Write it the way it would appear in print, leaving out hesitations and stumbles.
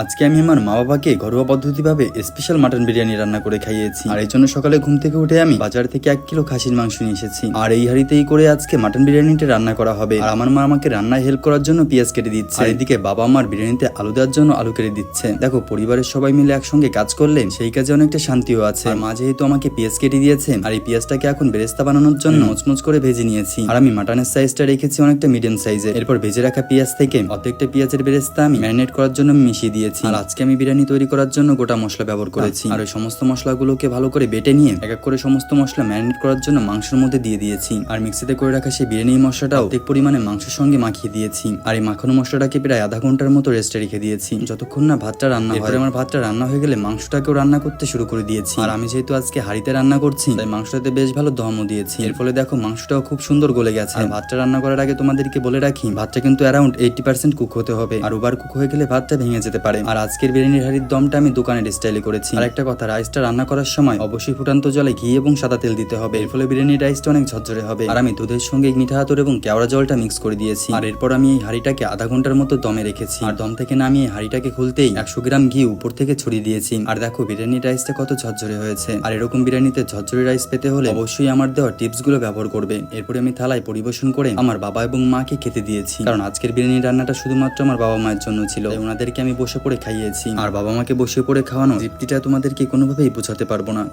আজকে আমি আমার মা বাবাকে ঘরোয়া পদ্ধতিভাবে স্পেশাল মাটন বিরিয়ানি রান্না করে খাইয়েছি। আর এই জন্য সকালে ঘুম থেকে উঠে আমি বাজার থেকে 1 কিলো খাসির মাংস নিয়ে এসেছি। আর এই হাঁড়িতেই করে আজকে মাটন বিরিয়ানিটা রান্না করা হবে। আর আমার মা আমাকে রান্নায় হেল্প করার জন্য পেঁয়াজ কেটে দিচ্ছে। আর এদিকে বাবা আমার বিরিয়ানিতে আলু দেওয়ার জন্য আলু কেটে দিচ্ছে। দেখো, পরিবারের সবাই মিলে একসঙ্গে কাজ করলে সেই কাজে অনেকটা শান্তিও আছে। আর মা যেহেতু আমাকে পেঁয়াজ কেটে দিয়েছে, আর এই পেঁয়াজটাকে এখন বেরেস্তা বানানোর জন্য মচমচ করে ভেজে নিয়েছি। আর আমি মাটনের সাইজটা রেখেছি অনেকটা মিডিয়াম সাইজে। এরপর ভেজে রাখা পেঁয়াজ থেকে অর্ধেকটা পেঁয়াজের বেরেস্তা আমি ম্যারিনেট করার জন্য মিশিয়ে দিয়েছি। আর আজকে আমি বিরিয়ানি তৈরি করার জন্য গোটা মশলা ব্যবহার করেছি। আর ওই সমস্ত মশলাগুলোকে ভালো করে বেটে নিয়ে এক এক করে সমস্ত মশলা ম্যারিনেট করার জন্য মাংসের মধ্যে দিয়ে দিয়েছি। আর মিক্সিতে করে রাখা সেই বিরিয়ানি মশলাটা অর্ধেক পরিমাণে মাংসের সঙ্গে মাখিয়ে দিয়েছি। আর এই মাখানো মশলাটাকে প্রায় আধা ঘন্টার মতো রেস্টে রেখে দিয়েছি, যতক্ষণ না ভাতটা রান্না হয়। আমার ভাতটা রান্না হয়ে গেলে মাংসটাকেও রান্না করতে শুরু করে দিয়েছি। আর আমি যেহেতু আজকে হাঁড়িতে রান্না করছি, তাই মাংসটাতে বেশ ভালো দমও দিয়েছি। এর ফলে দেখো মাংসটাও খুব সুন্দর গলে গেছে। আর ভাতটা রান্না করার আগে তোমাদেরকে বলে রাখি, ভাতটা কিন্তু অ্যারাউন্ড 80% কুক হতে হবে। আর ওভার কুক হয়ে গেলে ভাতটা ভেঙে যেতে পারে। আর আজকের বিরিয়ানির হাঁড়ির দমটা আমি দোকানের স্টাইলে করেছি। আর একটা কথা, রাইসটা রান্না করার সময় অবশ্যই ফুটান্ত জলে ঘি এবং সাদা তেল দিতে হবে। এর ফলে বিরিয়ানির রাইসটা অনেক ঝরঝরে হবে। আর আমি দুধের সঙ্গে মিঠা আতর এবং কেওড়া জলটা মিক্স করে দিয়েছি। আর এরপর আমি এই হাঁড়িটাকে আধা ঘন্টার মতো দমে রেখেছি। আর দম থেকে নামিয়ে হাঁড়িটাকে খুলতেই 100 গ্রাম ঘি উপর থেকে ছড়িয়ে দিয়েছি। আর দেখো বিরিয়ানির রাইসটা কত ঝরঝরে হয়েছে। আর এরকম বিরিয়ানিতে ঝরঝরে রাইস পেতে হলে অবশ্যই আমার দেওয়া টিপস গুলো ব্যবহার করবে। এরপরে আমি থালায় পরিবেশন করে আমার বাবা এবং মাকে খেতে দিয়েছি। কারণ আজকের বিরিয়ানির রান্নাটা শুধুমাত্র আমার বাবা মায়ের জন্য ছিল, তাই ওনাদেরকে আমি বসে পড়ে খাইয়েছি। আর বাবা মাকে বসে পড়ে খাওয়ানো তৃপ্তিটা তোমাদেরকে কোনোভাবেই বোঝাতে পারবো না।